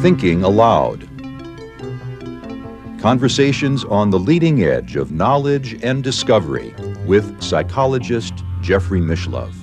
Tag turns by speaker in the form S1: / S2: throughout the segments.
S1: Thinking Aloud. Conversations on the leading edge of knowledge and discovery with psychologist Jeffrey Mishlove.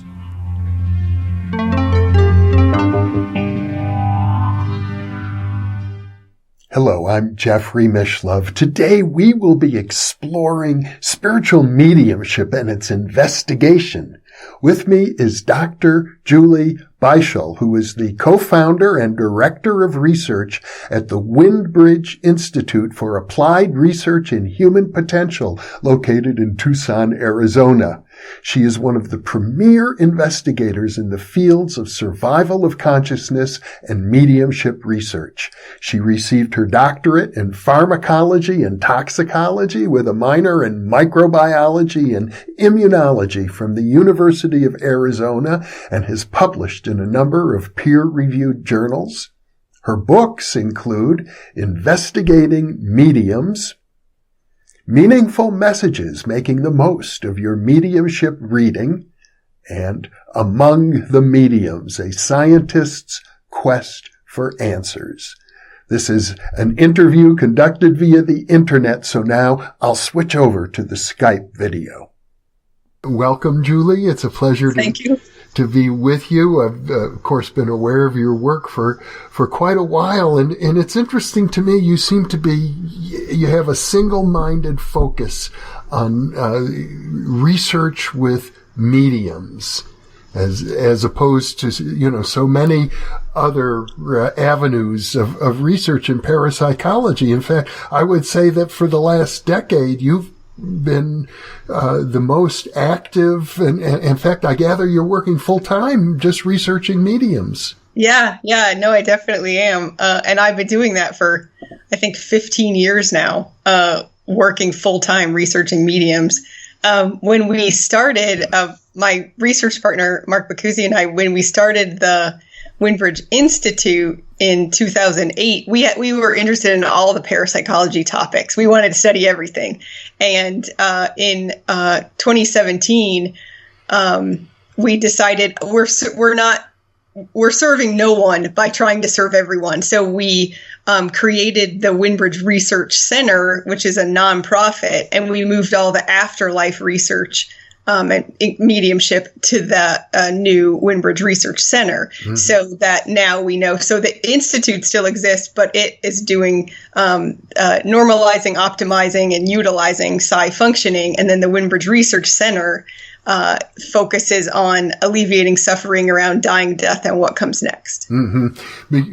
S2: Hello, I'm Jeffrey Mishlove. Today we will be exploring spiritual mediumship and its investigation. With me is Dr. Julie Beischel, who is the co-founder and director of research at the Windbridge Institute for Applied Research in Human Potential, located in Tucson, Arizona. She is one of the premier investigators in the fields of survival of consciousness and mediumship research. She received her doctorate in pharmacology and toxicology with a minor in microbiology and immunology from the University of Arizona and has published in a number of peer-reviewed journals. Her books include Investigating Mediums, Meaningful Messages Making the Most of Your Mediumship Reading, and Among the Mediums, A Scientist's Quest for Answers. This is an interview conducted via the internet, so now I'll switch over to the Skype video. Welcome, Julie. It's a pleasure to be with you. I've, of course, been aware of your work for quite a while, and it's interesting to me. You have a single-minded focus on research with mediums, as opposed to, so many other avenues of research in parapsychology. In fact, I would say that for the last decade, you've been the most active, and in fact, I gather you're working full-time just researching mediums.
S3: Yeah, no, I definitely am. And I've been doing that for, I think, 15 years now, working full-time researching mediums. When we started, my research partner, Mark Bacuzzi, and I, when we started the Windbridge Institute in 2008, we were interested in all the parapsychology topics. We wanted to study everything. And in 2017, we decided we're serving no one by trying to serve everyone. So we created the Windbridge Research Center, which is a nonprofit, and we moved all the afterlife research and mediumship to the new Windbridge Research Center, so that now we know. So the Institute still exists, but it is doing normalizing, optimizing, and utilizing psi functioning. And then the Windbridge Research Center focuses on alleviating suffering around dying, death, and what comes next.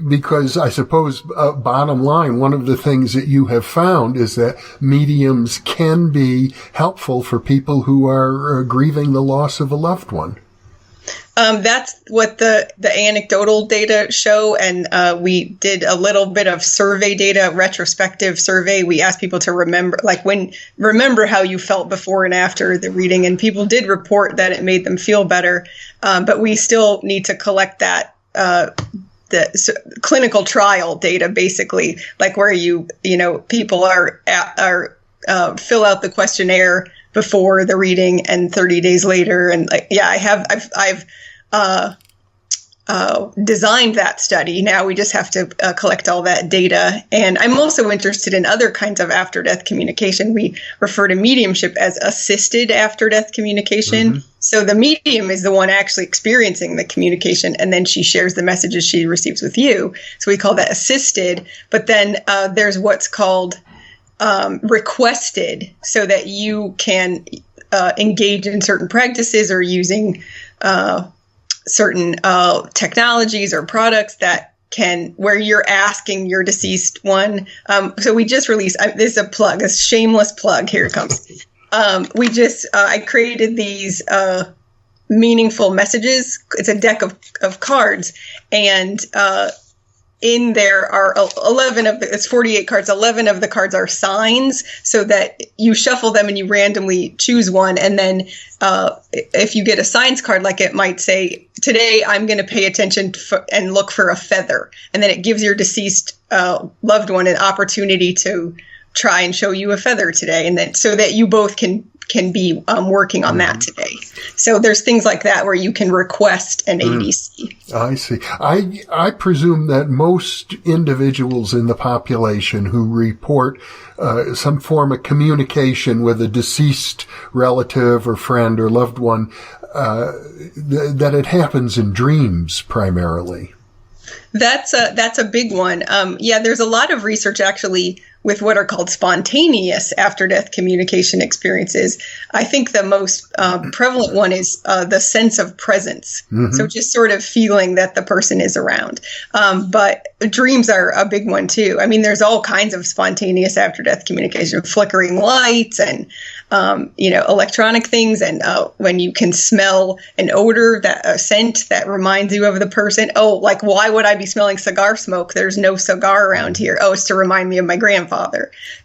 S2: Because I suppose, bottom line, one of the things that you have found is that mediums can be helpful for people who are grieving the loss of a loved one. That's
S3: what the anecdotal data show. And we did a little bit of survey data, retrospective survey. We asked people to remember how you felt before and after the reading. And people did report that it made them feel better. But we still need to collect that, clinical trial data, basically, like where people are fill out the questionnaire before the reading and 30 days later. And I've designed that study. Now we just have to collect all that data. And I'm also interested in other kinds of after-death communication. We refer to mediumship as assisted after-death communication. So the medium is the one actually experiencing the communication, and then she shares the messages she receives with you. So we call that assisted. But then there's what's called requested, so that you can engage in certain practices or using certain technologies or products where you're asking your deceased one. So we just released, this is a shameless plug. Here it comes. I created these meaningful messages. It's a deck of cards, and in there are 48 cards. 11 of the cards are signs, so that you shuffle them and you randomly choose one. And then if you get a signs card, like it might say, today I'm going to pay attention and look for a feather. And then it gives your deceased loved one an opportunity to try and show you a feather today. And then so that you both can can be working on that today. So there's things like that where you can request an ADC.
S2: I see. I presume that most individuals in the population who report some form of communication with a deceased relative or friend or loved one, that it happens in dreams primarily.
S3: That's a big one. There's a lot of research actually with what are called spontaneous after-death communication experiences. I think the most prevalent one is the sense of presence. So just sort of feeling that the person is around. But dreams are a big one too. I mean, there's all kinds of spontaneous after-death communication, flickering lights and electronic things, and when you can smell an odor, a scent that reminds you of the person. Oh, like, why would I be smelling cigar smoke? There's no cigar around here. Oh, it's to remind me of my grandfather.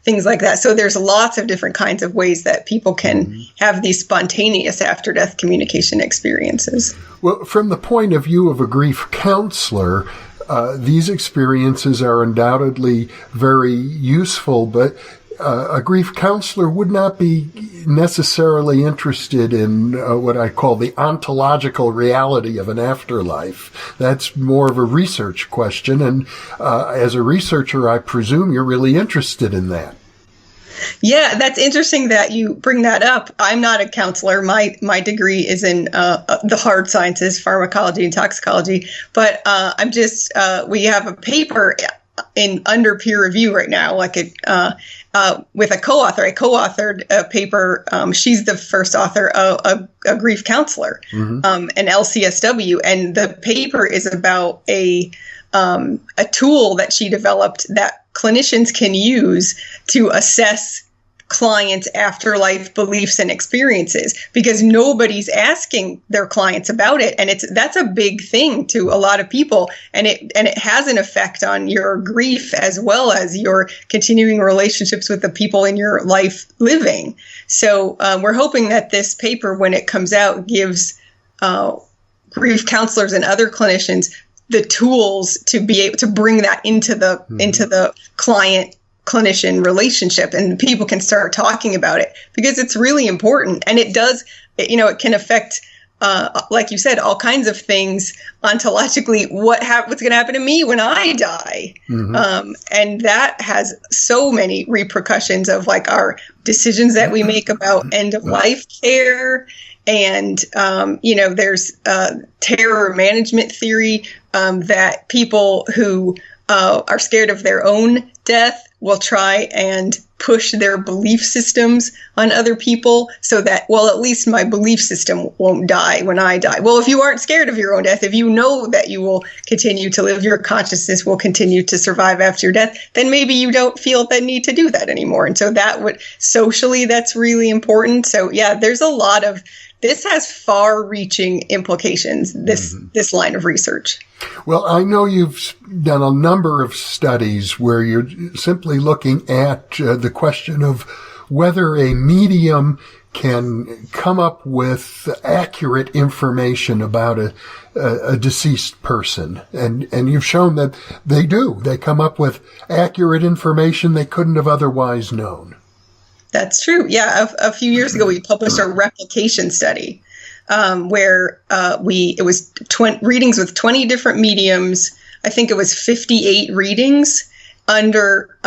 S3: Things like that. So there's lots of different kinds of ways that people can have these spontaneous after-death communication experiences.
S2: Well, from the point of view of a grief counselor, these experiences are undoubtedly very useful, but a grief counselor would not be necessarily interested in what I call the ontological reality of an afterlife. That's more of a research question. And as a researcher, I presume you're really interested in that.
S3: Yeah, that's interesting that you bring that up. I'm not a counselor. My degree is in the hard sciences, pharmacology and toxicology. But we have a paper under peer review right now, with a co-author. I co-authored a paper. She's the first author of a grief counselor, an LCSW, and the paper is about a tool that she developed that clinicians can use to assess clients' afterlife beliefs and experiences, because nobody's asking their clients about it, and that's a big thing to a lot of people, and it has an effect on your grief as well as your continuing relationships with the people in your life living. So we're hoping that this paper, when it comes out, gives grief counselors and other clinicians the tools to be able to bring that into the client-clinician relationship, and people can start talking about it, because it's really important. And it does, it can affect, like you said, all kinds of things ontologically. What's going to happen to me when I die? And that has so many repercussions of like our decisions that we make about end-of-life care. And, there's terror management theory that people who are scared of their own death will try and push their belief systems on other people so that, well, at least my belief system won't die when I die. Well, if you aren't scared of your own death, if you know that you will continue to live, your consciousness will continue to survive after your death, then maybe you don't feel the need to do that anymore. And so socially, that's really important. So yeah, there's a lot of, this has far-reaching implications, this line of research.
S2: Well, I know you've done a number of studies where you're simply looking at the question of whether a medium can come up with accurate information about a deceased person. And you've shown that they do. They come up with accurate information they couldn't have otherwise known. That's
S3: true. Yeah. A few years ago, we published a replication study where it was readings with 20 different mediums. I think it was 58 readings under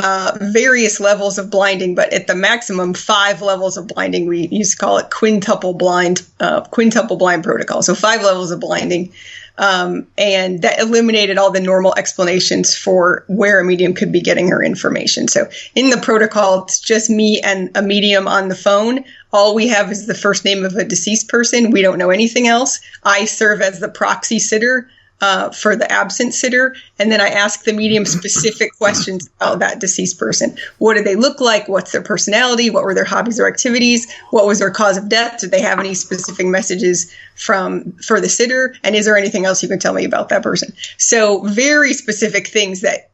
S3: various levels of blinding, but at the maximum 5 levels of blinding. We used to call it quintuple-blind protocol. So 5 levels of blinding. And that eliminated all the normal explanations for where a medium could be getting her information. So in the protocol, it's just me and a medium on the phone. All we have is the first name of a deceased person. We don't know anything else. I serve as the proxy sitter for the absent sitter. And then I ask the medium specific questions about that deceased person. What did they look like? What's their personality? What were their hobbies or activities? What was their cause of death? Did they have any specific messages for the sitter? And is there anything else you can tell me about that person? So very specific things that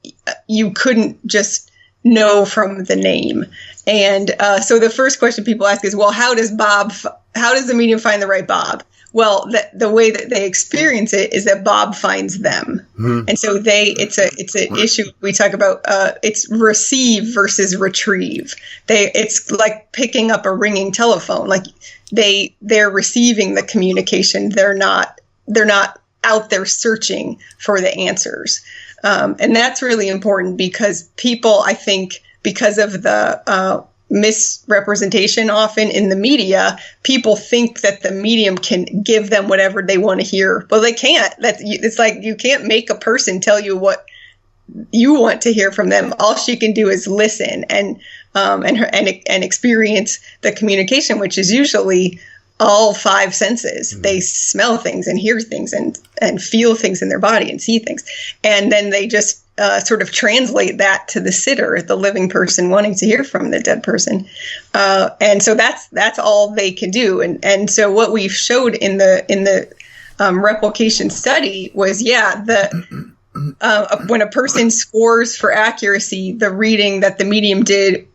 S3: you couldn't just know from the name. And so the first question people ask is, well, how does the medium find the right Bob? Well, the way that they experience it is that Bob finds them. And so it's an issue we talk about. It's receive versus retrieve. It's like picking up a ringing telephone. Like they're receiving the communication. They're not out there searching for the answers. And that's really important because people, I think, because of the misrepresentation often in the media, people think that the medium can give them whatever they want to hear. Well, they can't. It's like you can't make a person tell you what you want to hear from them. All she can do is listen and experience the communication, which is usually all five senses. They smell things and hear things and feel things in their body and see things. And then they just sort of translate that to the sitter, the living person wanting to hear from the dead person. And so that's all they can do. And so what we showed in the replication study was, when a person scores for accuracy, the reading that the medium did,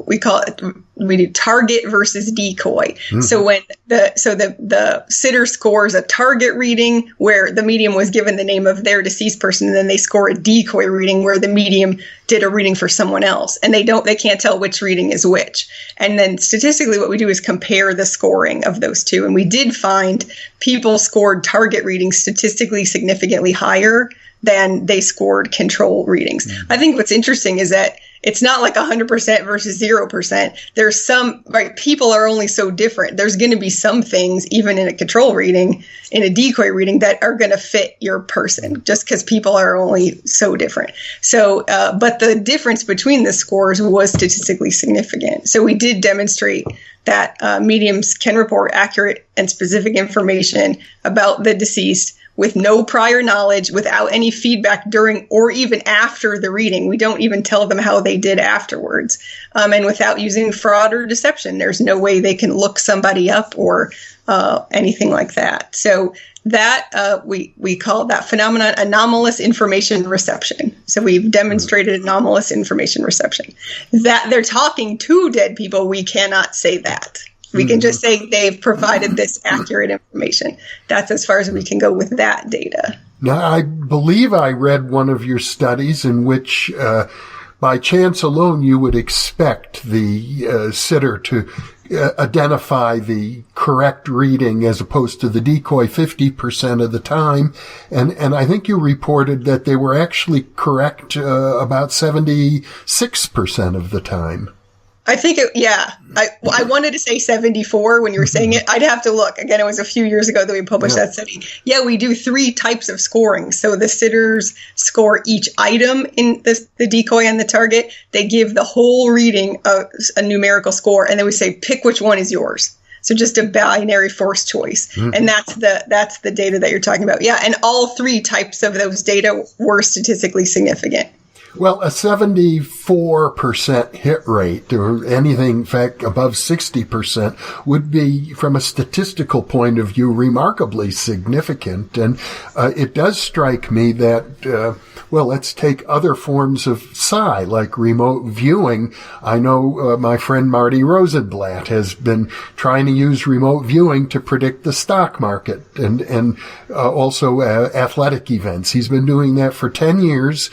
S3: we do target versus decoy. So when the sitter scores a target reading where the medium was given the name of their deceased person, and then they score a decoy reading where the medium did a reading for someone else, and they can't tell which reading is which. And then statistically what we do is compare the scoring of those two. And we did find people scored target readings statistically significantly higher than they scored control readings. I think what's interesting is that it's not like 100% versus 0%. There's some, right? People are only so different. There's going to be some things, even in a control reading, in a decoy reading, that are going to fit your person, just because people are only so different. So, but the difference between the scores was statistically significant. So we did demonstrate that mediums can report accurate and specific information about the deceased with no prior knowledge, without any feedback during or even after the reading. We don't even tell them how they did afterwards. And without using fraud or deception. There's no way they can look somebody up or anything like that. So that we call that phenomenon anomalous information reception. So we've demonstrated anomalous information reception. That they're talking to dead people, we cannot say that. We can just say they've provided this accurate information. That's as far as we can go with that data.
S2: Now, I believe I read one of your studies in which, by chance alone, you would expect the sitter to identify the correct reading as opposed to the decoy 50% of the time. And I think you reported that they were actually correct about 76% of the time.
S3: I think I wanted to say 74 when you were saying it. I'd have to look. Again, it was a few years ago that we published that study. Yeah, we do 3 types of scoring. So the sitters score each item in the decoy and the target. They give the whole reading a numerical score, and then we say, pick which one is yours. So just a binary force choice. And that's the data that you're talking about. Yeah, and all 3 types of those data were statistically significant.
S2: Well, a 74% hit rate or anything, in fact, above 60% would be, from a statistical point of view, remarkably significant. And it does strike me that, let's take other forms of psi, like remote viewing. I know my friend Marty Rosenblatt has been trying to use remote viewing to predict the stock market and also athletic events. He's been doing that for 10 years.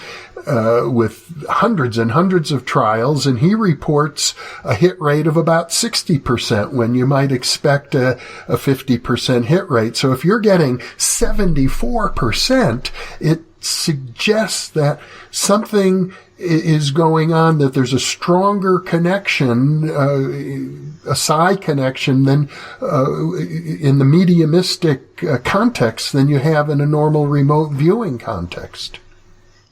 S2: With hundreds and hundreds of trials, and he reports a hit rate of about 60% when you might expect a 50% hit rate. So if you're getting 74%, it suggests that something is going on, that there's a stronger connection, a psi connection than in the mediumistic context than you have in a normal remote viewing context.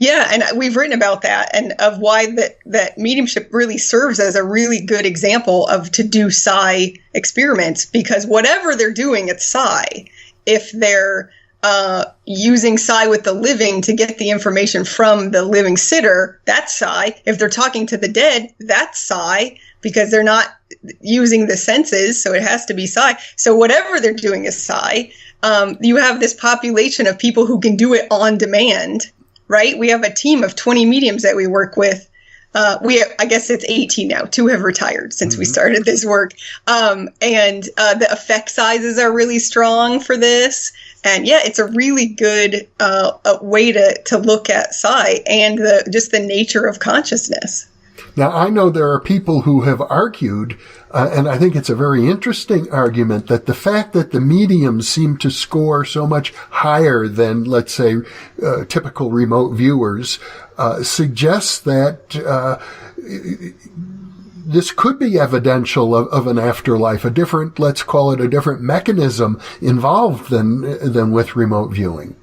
S3: Yeah, and we've written about that and of why that mediumship really serves as a really good example of to do psi experiments, because whatever they're doing at psi, if they're using psi with the living to get the information from the living sitter, that's psi. If they're talking to the dead, that's psi, because they're not using the senses, so it has to be psi. So whatever they're doing is psi. You have this population of people who can do it on demand. Right? We have a team of 20 mediums that we work with I guess it's 18 now. 2 have retired since we started this work. And the effect sizes are really strong for this. And yeah, it's a really good way to look at psi and just the nature of consciousness.
S2: Now, I know there are people who have argued, and I think it's a very interesting argument, that the fact that the mediums seem to score so much higher than, let's say, typical remote viewers, suggests that this could be evidential of an afterlife, a different, let's call it a different mechanism involved than with remote viewing.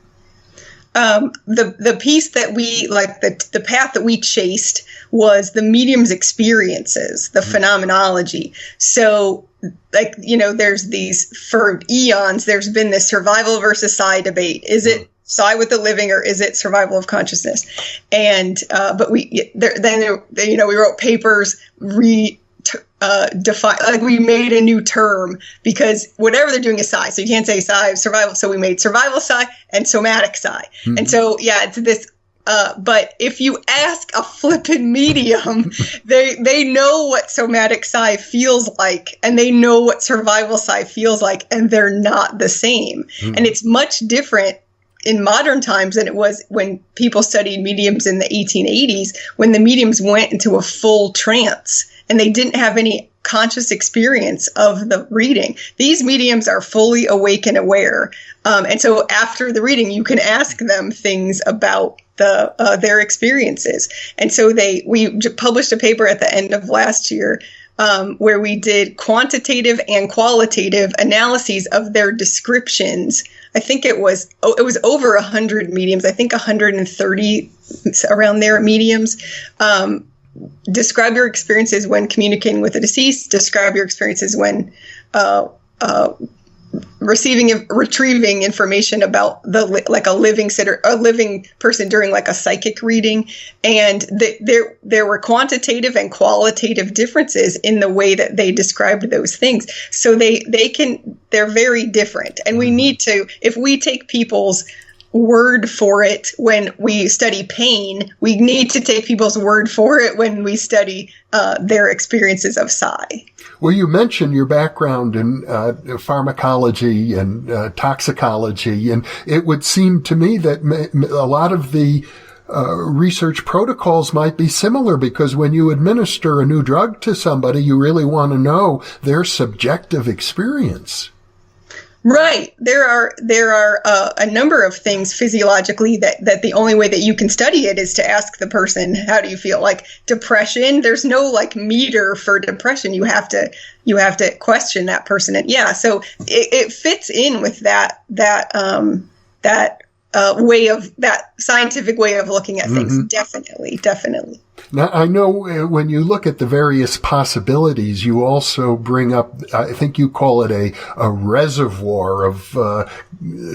S3: The piece that we, like the path that we chased was the medium's experiences, the phenomenology. So, like, there's these, for eons, there's been this survival versus psi debate. Is it psi with the living, or is it survival of consciousness? And, but we wrote papers, define, like, we made a new term, because whatever they're doing is psi. So you can't say psi survival. So we made survival psi and somatic psi. Mm-hmm. And so, yeah, it's this, but if you ask a flippin' medium, they know what somatic psi feels like, and they know what survival psi feels like, and they're not the same. Mm-hmm. And it's much different in modern times than it was when people studied mediums in the 1880s, when the mediums went into a full trance and they didn't have any conscious experience of the reading. These mediums are fully awake and aware. And so after the reading, you can ask them things about their experiences. And so we published a paper at the end of last year where we did quantitative and qualitative analyses of their descriptions. I think it was over 100 mediums. I think 130 around there mediums. Describe your experiences when communicating with the deceased. Describe your experiences when retrieving information about a living person during like a psychic reading. And there were quantitative and qualitative differences in the way that they described those things. So they're very different. And we need to, if we take people's word for it when we study pain, we need to take people's word for it when we study their experiences of psi.
S2: Well, you mentioned your background in pharmacology and toxicology, and it would seem to me that a lot of the research protocols might be similar, because when you administer a new drug to somebody, you really want to know their subjective experience.
S3: Right. There are a number of things physiologically that the only way that you can study it is to ask the person, how do you feel? Like depression, there's no like meter for depression. You have to question that person. And yeah, so it fits in with that way of, that scientific way of looking at things. Mm-hmm. Definitely.
S2: Now, I know when you look at the various possibilities, you also bring up, I think you call it a reservoir of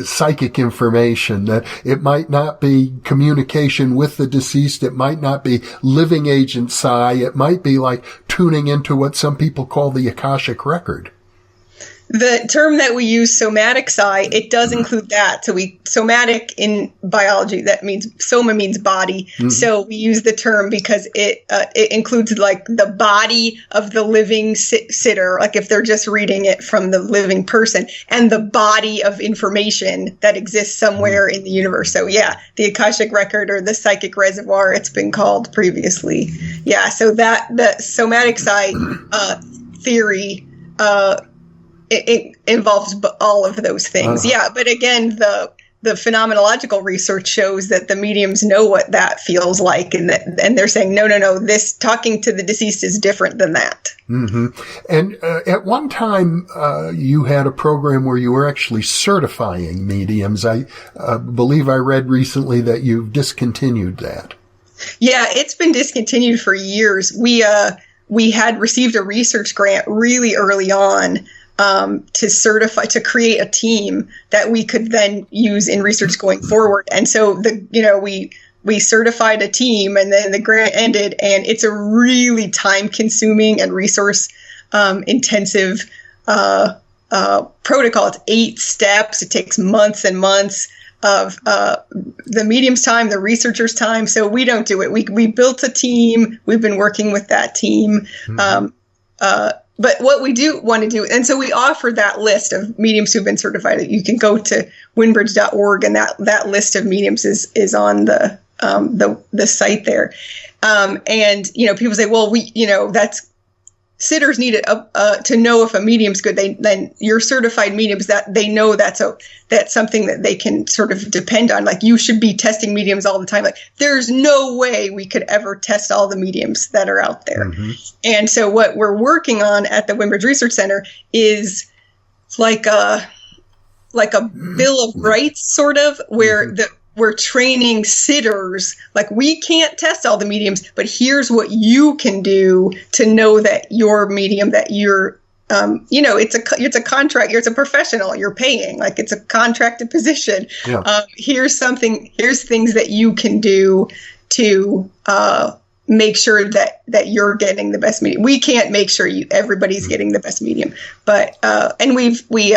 S2: psychic information, that it might not be communication with the deceased. It might not be living agent psi. It might be like tuning into what some people call the Akashic record.
S3: The term that we use, somatic psi, it does include that. So somatic in biology, that means, soma means body. Mm-hmm. So we use the term because it includes like the body of the living sitter, like if they're just reading it from the living person, and the body of information that exists somewhere in the universe. So yeah, the Akashic record or the psychic reservoir, it's been called previously. Yeah, so the somatic psi theory, it involves all of those things. Yeah, but again, the phenomenological research shows that the mediums know what that feels like, and they're saying, no, this talking to the deceased is different than that.
S2: Mm-hmm. And at one time, you had a program where you were actually certifying mediums. I believe I read recently that you've discontinued that. Yeah,
S3: it's been discontinued for years. We had received a research grant really early on to create a team that we could then use in research going forward. And so we certified a team, and then the grant ended, and it's a really time consuming and resource intensive protocol. It's 8 steps. It takes months and months. the medium's time, the researcher's time. So we don't do it. We built a team. We've been working with that team. But what we do want to do, and so we offer that list of mediums who've been certified. You can go to winbridge.org, and that list of mediums is on the site there. And people say, well, that's sitters need to know if a medium's good. Then your certified mediums, that they know that's something that they can sort of depend on. Like, you should be testing mediums all the time. Like, there's no way we could ever test all the mediums that are out there. And so what we're working on at the Winbridge Research Center is like a Bill of Rights, sort of, where we're training sitters. Like, we can't test all the mediums, but here's what you can do to know that your medium, that you're, it's a contract. It's a professional. You're paying, like, it's a contracted position. Yeah. Here's things that you can do to make sure that you're getting the best medium. We can't make sure everybody's getting the best medium, but and we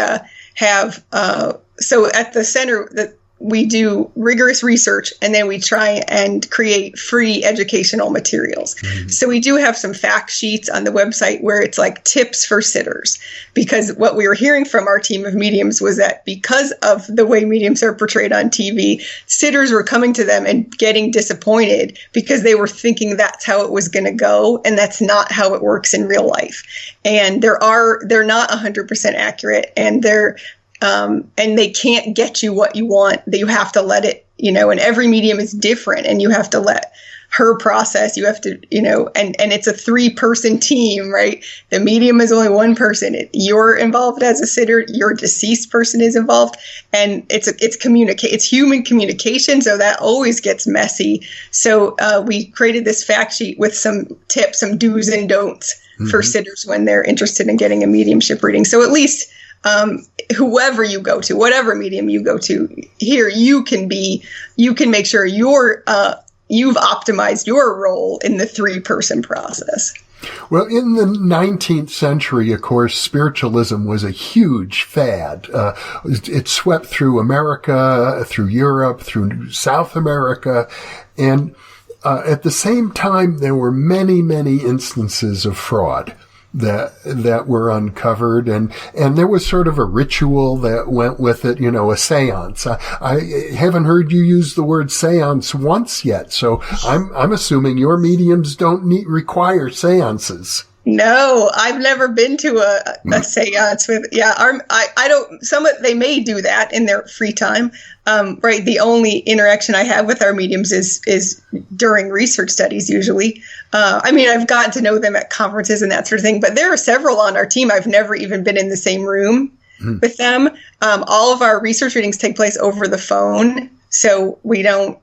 S3: have so at the center that we do rigorous research, and then we try and create free educational materials. So we do have some fact sheets on the website where it's like tips for sitters, because what we were hearing from our team of mediums was that because of the way mediums are portrayed on TV, sitters were coming to them and getting disappointed because they were thinking that's how it was going to go, and that's not how it works in real life. And they're not 100% accurate, and and they can't get you what you want. That you have to let it, and every medium is different, and you have to let her process. You have to, and it's a 3-person team, right? The medium is only one person. You're involved as a sitter. Your deceased person is involved, and it's human communication. So that always gets messy. So we created this fact sheet with some tips, some do's and don'ts for sitters when they're interested in getting a mediumship reading. So at least whoever you go to, whatever medium you go to, here you can make sure you've optimized your role in the 3-person process.
S2: Well, in the 19th century, of course, spiritualism was a huge fad. It swept through America, through Europe, through South America, and at the same time, there were many, many instances of fraud that were uncovered, and there was sort of a ritual that went with it, a seance. I haven't heard you use the word seance once yet, so I'm assuming your mediums don't require seances.
S3: No, I've never been to a seance with. Yeah, I don't. They may do that in their free time, right? The only interaction I have with our mediums is during research studies. Usually, I've gotten to know them at conferences and that sort of thing. But there are several on our team I've never even been in the same room with them. All of our research readings take place over the phone, so we don't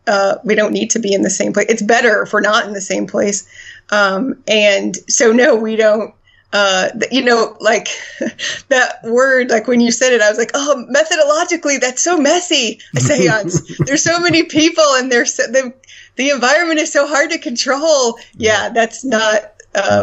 S3: need to be in the same place. It's better if we're not in the same place. And so, no, we don't, like that word, like when you said it, I was like, oh, methodologically, that's so messy, a seance. There's so many people, and the environment is so hard to control. Yeah, that's not,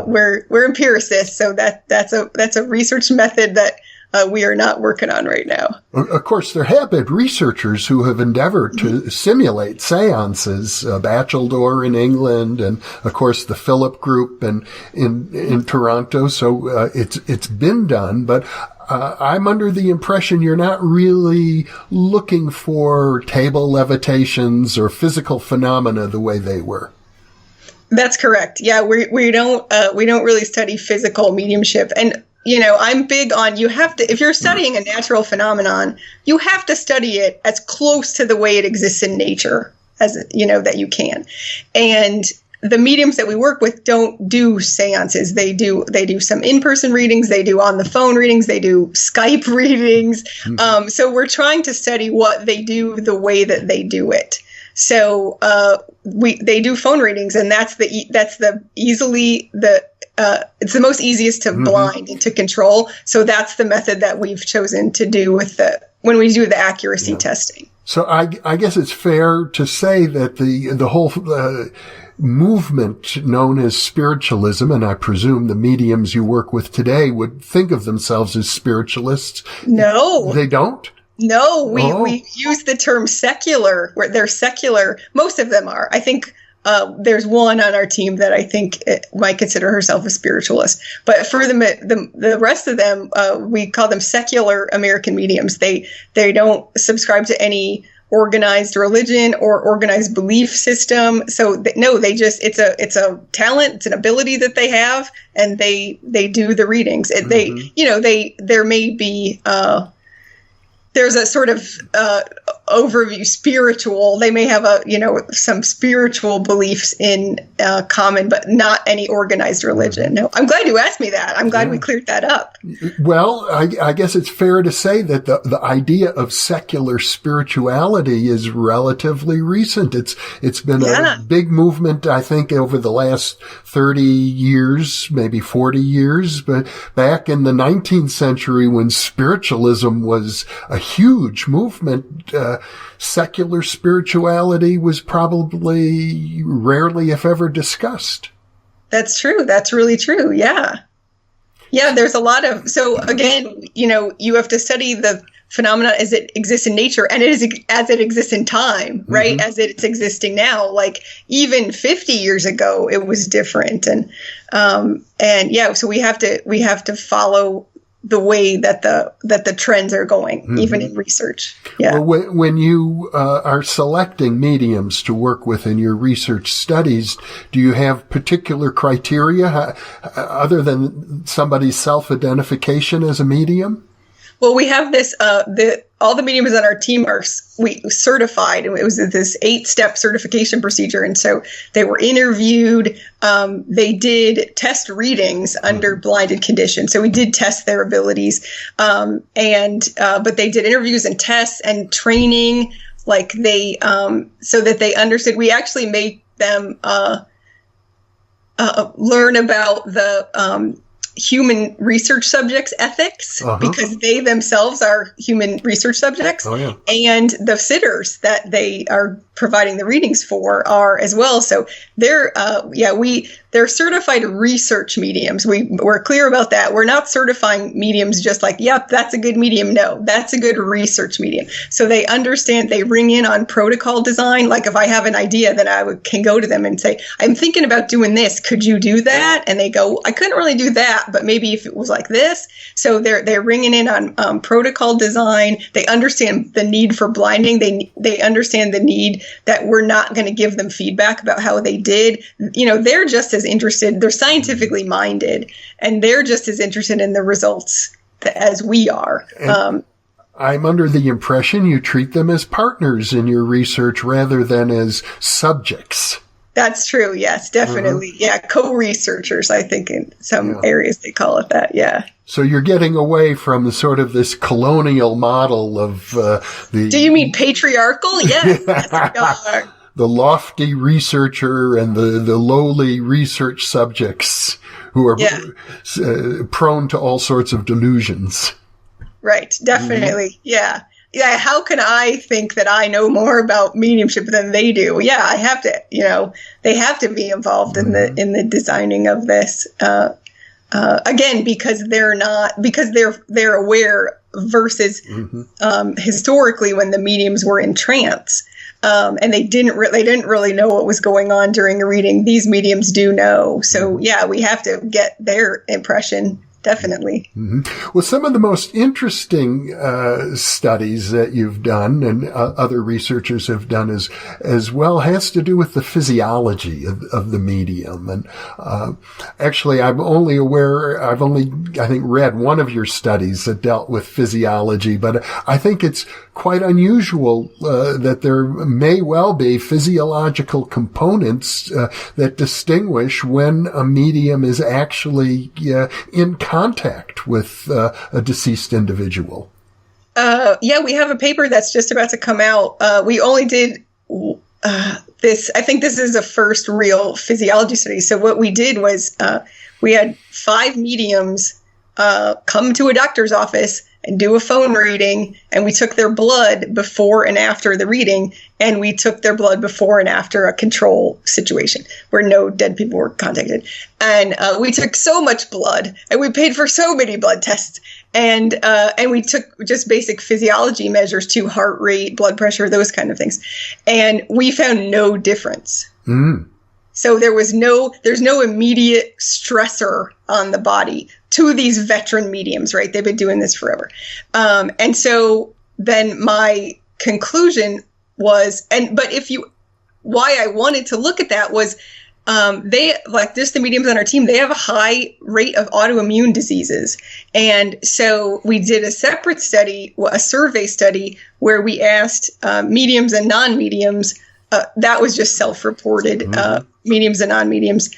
S3: we're empiricists. So that's a research method that we are not working on right now.
S2: Of course, there have been researchers who have endeavored to simulate seances, Batcheldor in England, and of course the Philip Group in Toronto. So it's been done, but I'm under the impression you're not really looking for table levitations or physical phenomena the way they were.
S3: That's correct. Yeah, we don't really study physical mediumship. And I'm big on, you have to, if you're studying a natural phenomenon, you have to study it as close to the way it exists in nature as, that you can. And the mediums that we work with don't do seances. They do some in-person readings. They do on the phone readings. They do Skype readings. So we're trying to study what they do the way that they do it. So they do phone readings, and it's the most easiest to blind and to control. So that's the method that we've chosen to do when we do the accuracy testing.
S2: So I guess it's fair to say that the whole movement known as spiritualism, and I presume the mediums you work with today would think of themselves as spiritualists.
S3: No.
S2: They don't?
S3: No, we use the term secular, where they're secular. Most of them are. I think there's one on our team that I think might consider herself a spiritualist. But for the rest of them, we call them secular American mediums. They don't subscribe to any organized religion or organized belief system. So they just it's a talent, it's an ability that they have, and they do the readings. There may be there's a sort of overview spiritual. They may have some spiritual beliefs in common, but not any organized religion. No, I'm glad you asked me that. I'm glad we cleared that up.
S2: Well, I guess it's fair to say that the idea of secular spirituality is relatively recent. It's been a big movement, I think, over the last 30 years, maybe 40 years. But back in the 19th century, when spiritualism was a huge movement, secular spirituality was probably rarely, if ever, discussed. That's
S3: true. That's really true. Yeah. Yeah, there's a lot of, so again, you have to study the phenomena as it exists in nature and as it exists in time, right? As it's existing now. Like even 50 years ago, it was different. And so we have to follow the way that the trends are going, even in research. Yeah.
S2: Well, when you are selecting mediums to work with in your research studies, do you have particular criteria other than somebody's self-identification as a medium?
S3: Well, we have this, all the mediums on our team are certified. It was this 8-step certification procedure. And so they were interviewed. They did test readings under blinded conditions. So we did test their abilities. But they did interviews and tests and training, so that they understood. We actually made them learn about the human research subjects ethics, because they themselves are human research subjects, and the sitters that they are providing the readings for are as well. So they're certified research mediums. We're clear about that. We're not certifying mediums just like, yep, that's a good medium. No, that's a good research medium. So they understand, they ring in on protocol design. Like if I have an idea, then I can go to them and say, I'm thinking about doing this. Could you do that? And they go, I couldn't really do that, but maybe if it was like this. So they're ringing in on protocol design. They understand the need for blinding. They understand the need that we're not going to give them feedback about how they did. They're just as interested. They're scientifically minded, and they're just as interested in the results as we are.
S2: I'm under the impression you treat them as partners in your research rather than as subjects.
S3: That's true. Yes, definitely. Yeah. Co-researchers, I think in some areas they call it that. Yeah.
S2: So you're getting away from sort of this colonial model of the...
S3: Do you mean patriarchal? Yes. Yes,
S2: the lofty researcher and the lowly research subjects who are prone to all sorts of delusions.
S3: Right. Definitely. Yeah. Yeah, how can I think that I know more about mediumship than they do? Yeah, I have to, they have to be involved in the designing of this. Again, because they're aware versus historically when the mediums were in trance. And they didn't really know what was going on during a reading. These mediums do know. So yeah, we have to get their impression. Definitely.
S2: Well, some of the most interesting studies that you've done and other researchers have done as well has to do with the physiology of the medium. And actually, I think, read one of your studies that dealt with physiology, but I think it's quite unusual that there may well be physiological components that distinguish when a medium is actually in contact with a deceased individual.
S3: We have a paper that's just about to come out. We only did this. I think this is the first real physiology study. So what we did was we had 5 mediums come to a doctor's office and do a phone reading, and we took their blood before and after the reading, and we took their blood before and after a control situation where no dead people were contacted. And we took so much blood, and we paid for so many blood tests, and we took just basic physiology measures too, heart rate, blood pressure, those kind of things, and we found no difference. So there's no immediate stressor on the body to these veteran mediums, right? They've been doing this forever. And so then my conclusion was, why I wanted to look at that was, the mediums on our team, they have a high rate of autoimmune diseases. And so we did a separate study, a survey study, where we asked mediums and non-mediums, that was just self-reported, mediums and non-mediums,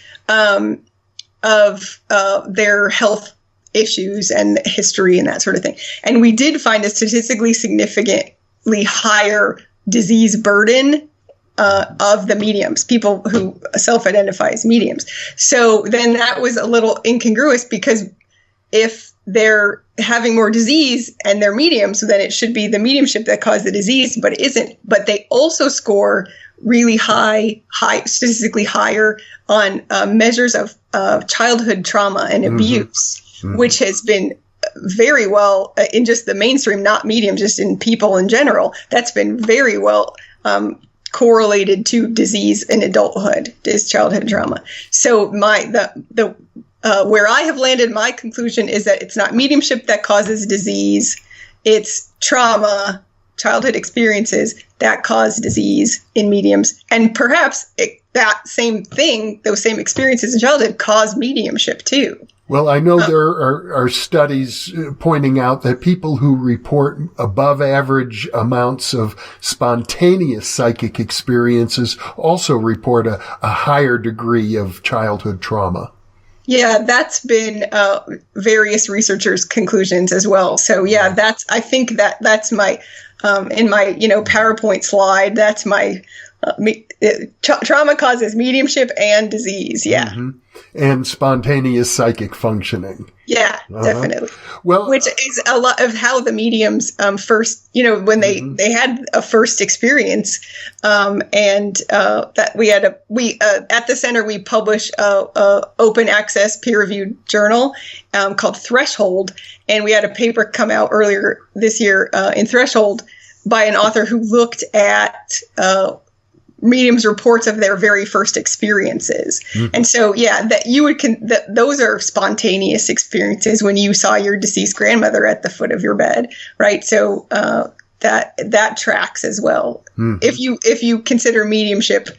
S3: of their health issues and history and that sort of thing. And we did find a statistically significantly higher disease burden of the mediums, people who self-identify as mediums. So then that was a little incongruous, because if they're having more disease and they're mediums, then it should be the mediumship that caused the disease, but it isn't. But they also score really high, statistically higher on measures of childhood trauma and abuse, which has been very well in just the mainstream, not medium, just in people in general. That's been very well correlated to disease in adulthood, is childhood trauma. So where I have landed, my conclusion is that it's not mediumship that causes disease, it's trauma, childhood experiences that cause disease in mediums. And perhaps that same thing, those same experiences in childhood, cause mediumship too.
S2: Well, I know there are studies pointing out that people who report above average amounts of spontaneous psychic experiences also report a higher degree of childhood trauma.
S3: Yeah, that's been various researchers' conclusions as well. So I think that's my in my PowerPoint slide. That's my trauma causes mediumship and disease. Yeah.
S2: And spontaneous psychic functioning.
S3: Yeah, definitely.
S2: Well,
S3: which is a lot of how the mediums first, when they had a first experience, and that we had at the center we publish a open access peer reviewed journal called Threshold, and we had a paper come out earlier this year in Threshold by an author who looked at mediums' reports of their very first experiences. And so, those are spontaneous experiences when you saw your deceased grandmother at the foot of your bed, right? So that tracks as well. If you consider mediumship,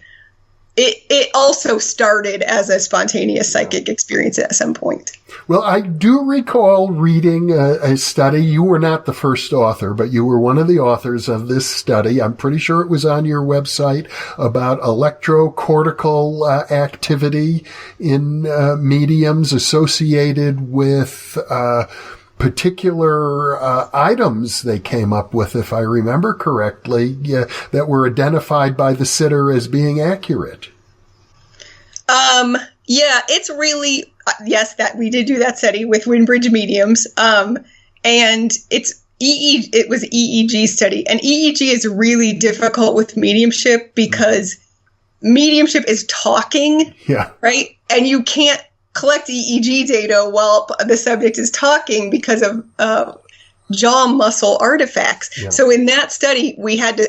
S3: it also started as a spontaneous psychic experience at some point.
S2: Well, I do recall reading a study. You were not the first author, but you were one of the authors of this study. I'm pretty sure it was on your website, about electrocortical activity in mediums associated with particular items they came up with, if I remember correctly, that were identified by the sitter as being accurate.
S3: It's really, yes, that we did do that study with Windbridge mediums. And it was EEG study, and EEG is really difficult with mediumship because mediumship is talking, right? And you can't collect EEG data while the subject is talking because of jaw muscle artifacts. Yeah. So in that study,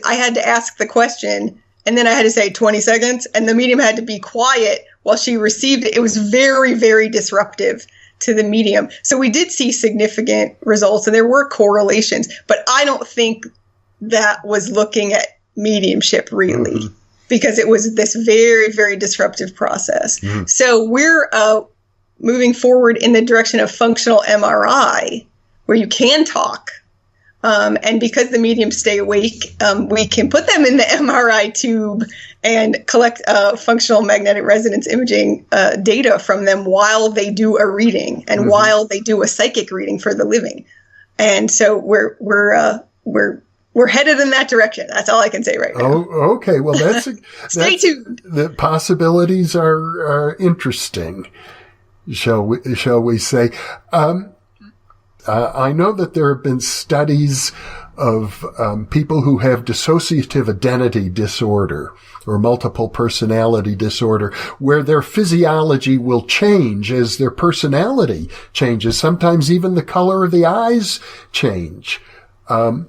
S3: I had to ask the question, and then I had to say 20 seconds, and the medium had to be quiet while she received it. It was very, very disruptive to the medium. So we did see significant results, and there were correlations, but I don't think that was looking at mediumship really, because it was this very, very disruptive process. So we're moving forward in the direction of functional MRI, where you can talk. And because the mediums stay awake, we can put them in the MRI tube and collect functional magnetic resonance imaging data from them while they do a reading and while they do a psychic reading for the living. And so we're headed in that direction. That's all I can say right now.
S2: Oh, okay. Well,
S3: Stay tuned.
S2: The possibilities are interesting, shall we say. I know that there have been studies of people who have dissociative identity disorder or multiple personality disorder, where their physiology will change as their personality changes. Sometimes even the color of the eyes change. Have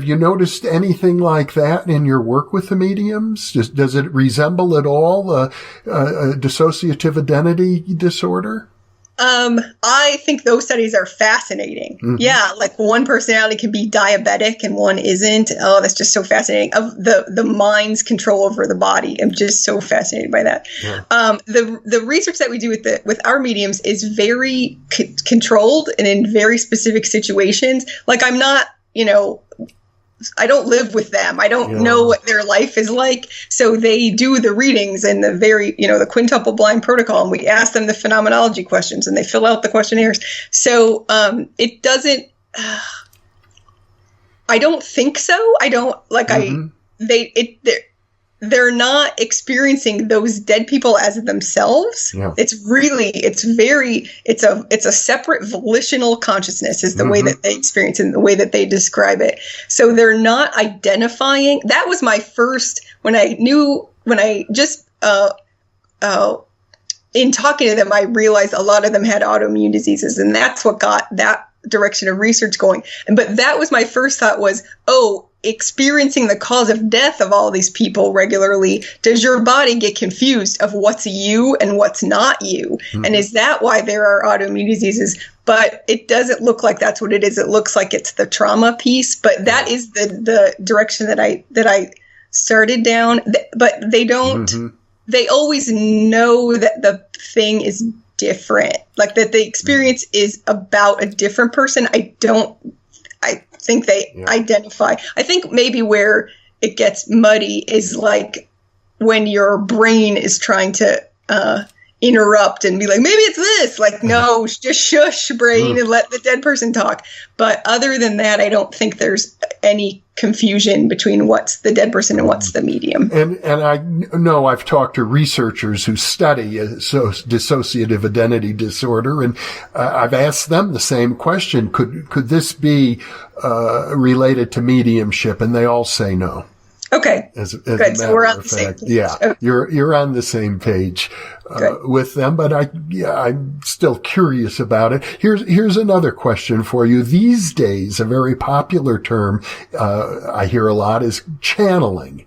S2: you noticed anything like that in your work with the mediums? Does it resemble at all a dissociative identity disorder?
S3: I think those studies are fascinating. Mm-hmm. Yeah, like one personality can be diabetic and one isn't. Oh, that's just so fascinating. Of the mind's control over the body. I'm just so fascinated by that. Yeah. The research that we do with our mediums is very controlled and in very specific situations. Like I'm not, I don't live with them. I don't know what their life is like. So they do the readings and the the quintuple-blind protocol, and we ask them the phenomenology questions, and they fill out the questionnaires. So it doesn't. I don't think so. I don't like. Mm-hmm. They're not experiencing those dead people as themselves. Yeah. It's a separate volitional consciousness is the way that they experience it and the way that they describe it. So they're not identifying. That was my first, in talking to them, I realized a lot of them had autoimmune diseases, and that's what got that direction of research going. But that was my first thought was, experiencing the cause of death of all these people regularly, does your body get confused of what's you and what's not you? Mm-hmm. And is that why there are autoimmune diseases? But it doesn't look like that's what it is. It looks like it's the trauma piece, but that is the direction that I started down. But they don't, they always know that the thing is different, like that the experience is about a different person. I think they identify. I think maybe where it gets muddy is like when your brain is trying to interrupt and be like, maybe it's this. Like, no, just shush, brain, and let the dead person talk. But other than that, I don't think there's any confusion between what's the dead person and what's the medium.
S2: And I know I've talked to researchers who study dissociative identity disorder, and I've asked them the same question. Could this be related to mediumship? And they all say no.
S3: Okay. Good. So we're on the same page.
S2: Yeah. Okay. You're on the same page with them, but I'm still curious about it. Here's another question for you. These days, a very popular term I hear a lot is channeling.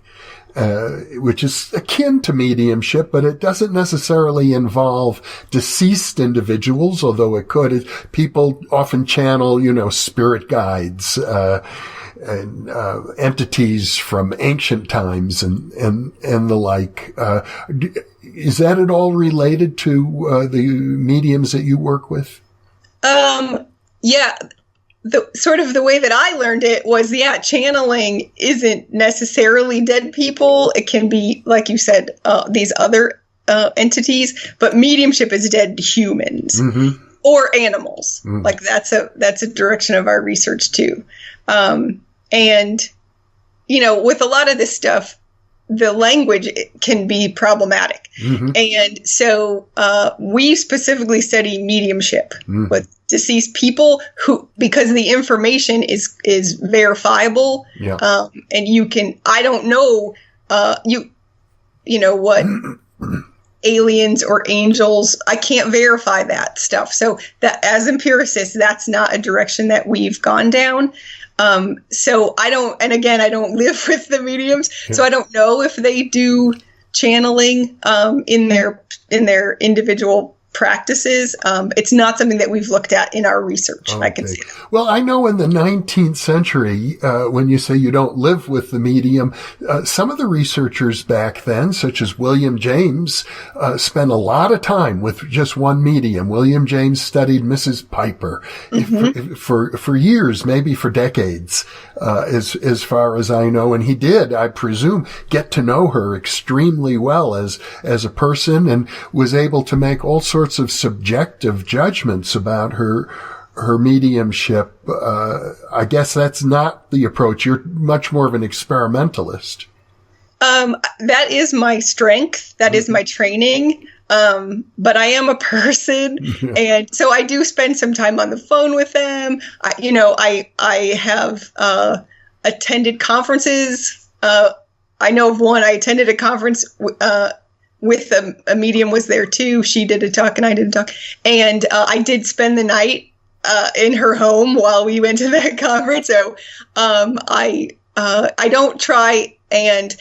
S2: Which is akin to mediumship, but it doesn't necessarily involve deceased individuals, although it could. People often channel, spirit guides, and entities from ancient times and the like. Is that at all related to the mediums that you work with?
S3: Yeah. The way that I learned it was, channeling isn't necessarily dead people. It can be, like you said, these other entities, but mediumship is dead humans or animals. Mm-hmm. Like that's a direction of our research too. And, with a lot of this stuff, the language can be problematic. Mm-hmm. And so we specifically study mediumship with deceased people because the information is verifiable. Yeah. And I don't know, what aliens or angels, I can't verify that stuff. So that as empiricists, that's not a direction that we've gone down. So I don't live with the mediums, so I don't know if they do channeling, in their individual practices. It's not something that we've looked at in our research. Okay. I can see that.
S2: Well, I know in the 19th century, when you say you don't live with the medium, some of the researchers back then, such as William James, spent a lot of time with just one medium. William James studied Mrs. Piper for years, maybe for decades, as far as I know. And he did, I presume, get to know her extremely well as a person, and was able to make all sorts of subjective judgments about her mediumship. I guess that's not the approach. You're much more of an experimentalist.
S3: That is my strength. That is my training. But I am a person, and so I do spend some time on the phone with them. I have attended conferences. I know of one. I attended a conference with a medium was there too. She did a talk and I did a talk, and I did spend the night in her home while we went to that conference. So I don't try and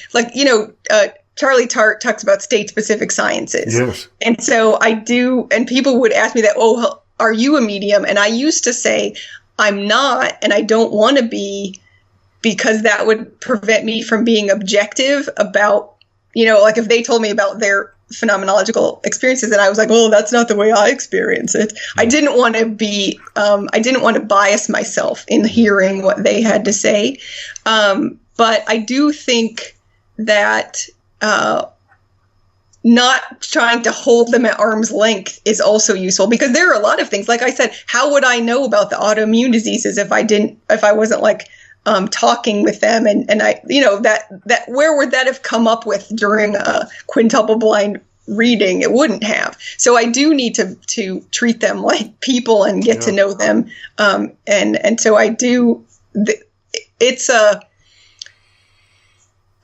S3: Charlie Tart talks about state-specific sciences. Yes. And so I do, and people would ask me that, oh, are you a medium? And I used to say, I'm not, and I don't want to be, because that would prevent me from being objective about, like if they told me about their phenomenological experiences and I was like, oh, that's not the way I experience it. I didn't want to be, I didn't want to bias myself in hearing what they had to say. But I do think that not trying to hold them at arm's length is also useful, because there are a lot of things. Like I said, how would I know about the autoimmune diseases if I wasn't like talking with them? And I, that where would that have come up with during a quintuple-blind reading? It wouldn't have. So I do need to treat them like people and get to know them. And so I do. It's a.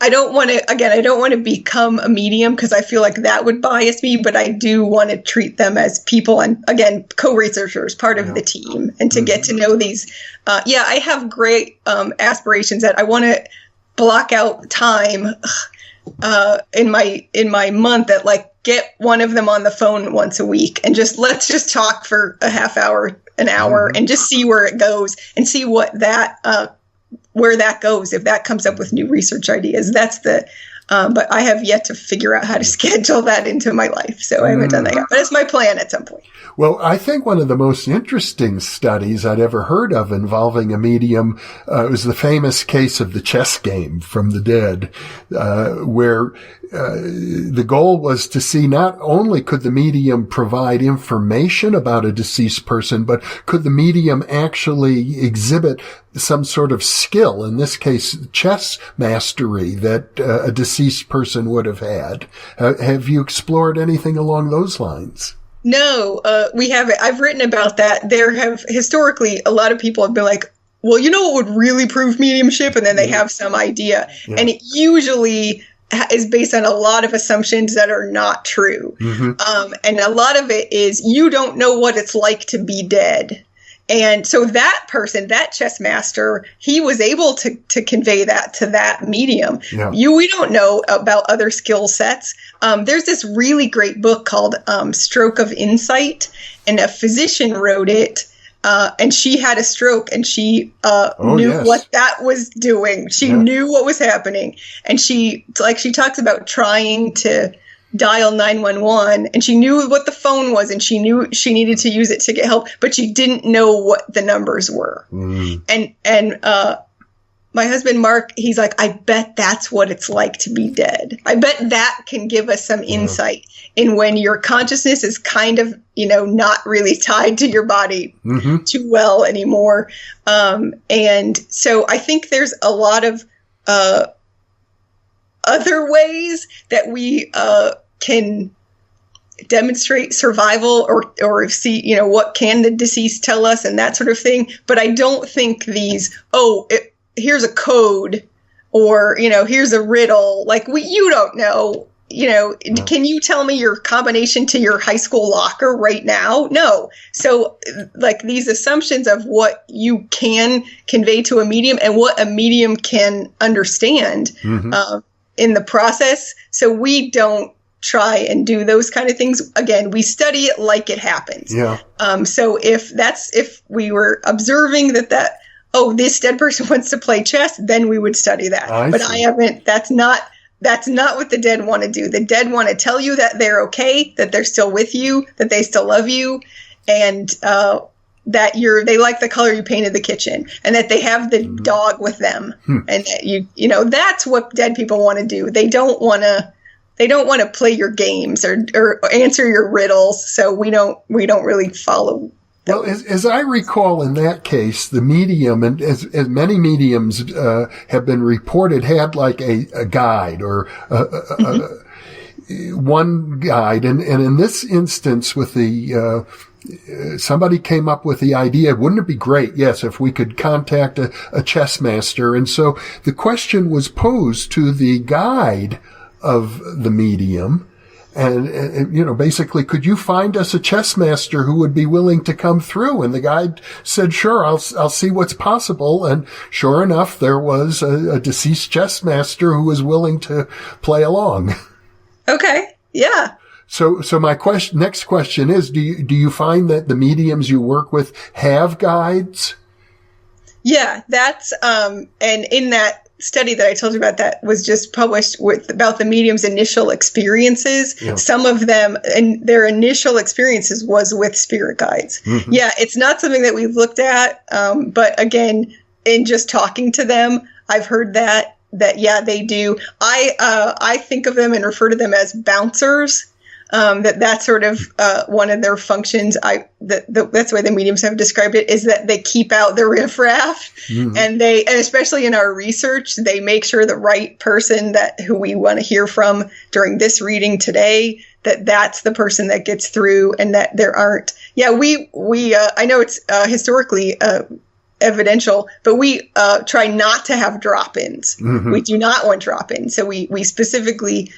S3: I don't want to become a medium, because I feel like that would bias me, but I do want to treat them as people and, again, co-researchers, part of the team, and to get to know these. I have great aspirations that I want to block out time in my month that, like, get one of them on the phone once a week and let's just talk for a half hour, an hour, and just see where it goes and see what where that goes, if that comes up with new research ideas. That's but I have yet to figure out how to schedule that into my life. So I haven't done that yet, but it's my plan at some point.
S2: Well, I think one of the most interesting studies I'd ever heard of involving a medium was the famous case of the chess game from the dead, where the goal was to see not only could the medium provide information about a deceased person, but could the medium actually exhibit some sort of skill, in this case, chess mastery, that a deceased person would have had. Have you explored anything along those lines?
S3: No, we haven't. I've written about that. There have historically, a lot of people have been like, well, what would really prove mediumship? And then they have some idea. Yeah. And it usually is based on a lot of assumptions that are not true. Mm-hmm. And a lot of it is you don't know what it's like to be dead. And so that person, that chess master, he was able to convey that to that medium. Yeah. We don't know about other skill sets. There's this really great book called Stroke of Insight, and a physician wrote it. And she had a stroke, and she knew what that was doing. She knew what was happening. And she talks about trying to dial 911, and she knew what the phone was, and she knew she needed to use it to get help, but she didn't know what the numbers were. And my husband Mark, he's like, I bet that's what it's like to be dead. I bet that can give us some insight in when your consciousness is kind of, not really tied to your body too well anymore. And so I think there's a lot of other ways that we can demonstrate survival or see, what can the deceased tell us and that sort of thing. But I don't think here's a code or, here's a riddle. Like you don't know, can you tell me your combination to your high school locker right now? No. So like these assumptions of what you can convey to a medium and what a medium can understand in the process. So we don't try and do those kind of things. Again, we study it like it happens. Yeah. So if we were observing that this dead person wants to play chess, then we would study that. I haven't. That's not what the dead want to do. The dead want to tell you that they're okay, that they're still with you, that they still love you, and that they like the color you painted the kitchen, and that they have the dog with them, and that that's what dead people want to do. They don't want to play your games or answer your riddles. So we don't really follow.
S2: Well, as I recall, in that case, the medium, and as many mediums have been reported, had like a guide or one guide, and in this instance with the, somebody came up with the idea, wouldn't it be great, yes, if we could contact a chess master? And so the question was posed to the guide of the medium, and basically, could you find us a chess master who would be willing to come through? And the guide said, sure, I'll see what's possible. And sure enough, there was a deceased chess master who was willing to play along.
S3: Okay. Yeah.
S2: So my next question is, do you find that the mediums you work with have guides?
S3: Yeah, that's, and in that study that I told you about that was just published about the medium's initial experiences. Yeah. Some of them, and their initial experiences was with spirit guides. Mm-hmm. Yeah, it's not something that we've looked at. But again, in just talking to them, I've heard that yeah, they do. I think of them and refer to them as bouncers. That's sort of one of their functions. That's the way the mediums have described it, is that they keep out the riffraff, mm-hmm. and especially in our research, they make sure the right person who we want to hear from during this reading today, that's the person that gets through, and that there aren't. Yeah, I know it's historically evidential, but we try not to have drop-ins. Mm-hmm. We do not want drop-ins, so we specifically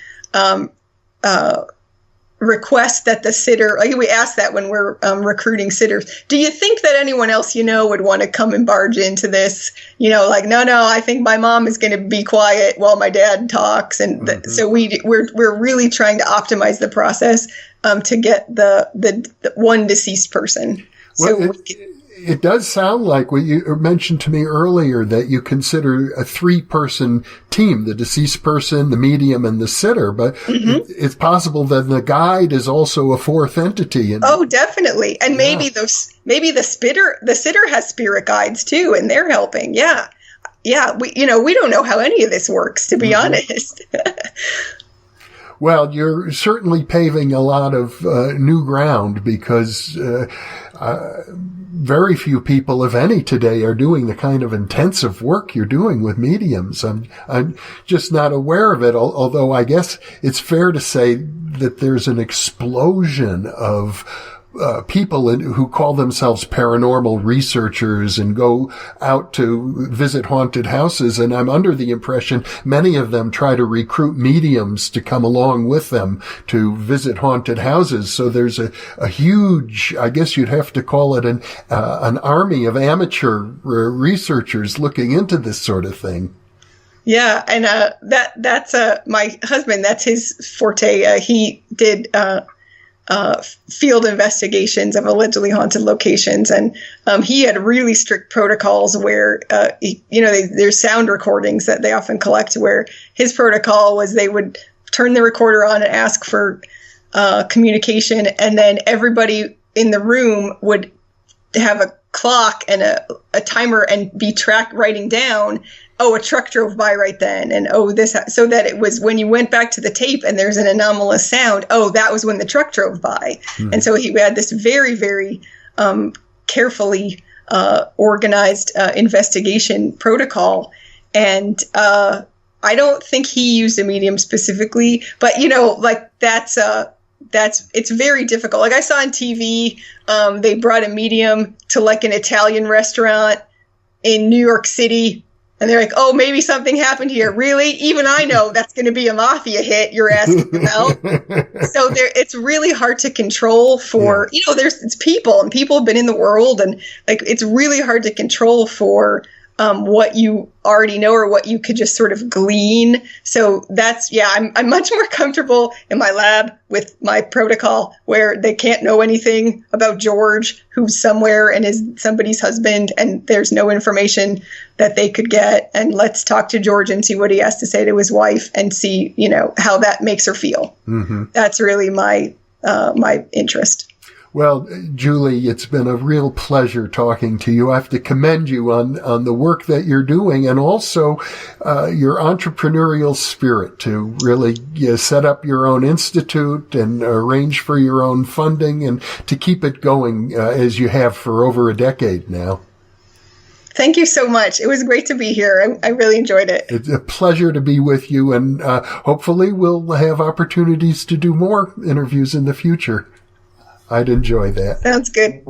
S3: request that the sitter, like we ask that when we're recruiting sitters, do you think that anyone else would want to come and barge into this? No, I think my mom is going to be quiet while my dad talks. And mm-hmm. So we're really trying to optimize the process to get the one deceased person.
S2: Well, it does sound like what you mentioned to me earlier, that you consider a 3-person team, the deceased person, the medium, and the sitter. But mm-hmm. it's possible that the guide is also a 4th entity.
S3: Oh, definitely. And yeah. maybe the sitter has spirit guides too, and they're helping. Yeah. Yeah. We don't know how any of this works, to be mm-hmm. honest.
S2: Well, you're certainly paving a lot of new ground, because very few people, if any, today are doing the kind of intensive work you're doing with mediums. I'm just not aware of it, although I guess it's fair to say that there's an explosion of people who call themselves paranormal researchers and go out to visit haunted houses. And I'm under the impression many of them try to recruit mediums to come along with them to visit haunted houses. So there's a huge, I guess you'd have to call it an army of amateur researchers looking into this sort of thing.
S3: Yeah. And that's my husband, that's his forte. He did field investigations of allegedly haunted locations, and he had really strict protocols where there's sound recordings that they often collect, where his protocol was they would turn the recorder on and ask for communication, and then everybody in the room would have a clock and a timer and be writing down, a truck drove by right then, and this, so that it was when you went back to the tape and there's an anomalous sound, that was when the truck drove by. Mm-hmm. And so he had this very, very carefully organized investigation protocol. And I don't think he used a medium specifically, but it's very difficult. Like I saw on TV, they brought a medium to an Italian restaurant in New York City, and they're like, maybe something happened here. Really? Even I know that's going to be a mafia hit you're asking about. So it's really hard to control for, it's people, and people have been in the world, and it's really hard to control for what you already know or what you could just sort of glean. So I'm much more comfortable in my lab with my protocol, where they can't know anything about George, who's somewhere and is somebody's husband, and there's no information that they could get. And let's talk to George and see what he has to say to his wife and see, how that makes her feel. Mm-hmm. That's really my interest.
S2: Well, Julie, it's been a real pleasure talking to you. I have to commend you on the work that you're doing, and also your entrepreneurial spirit to really set up your own institute and arrange for your own funding, and to keep it going as you have for over a decade now.
S3: Thank you so much. It was great to be here. I really enjoyed it.
S2: It's a pleasure to be with you, and hopefully we'll have opportunities to do more interviews in the future. I'd enjoy that.
S3: Sounds good.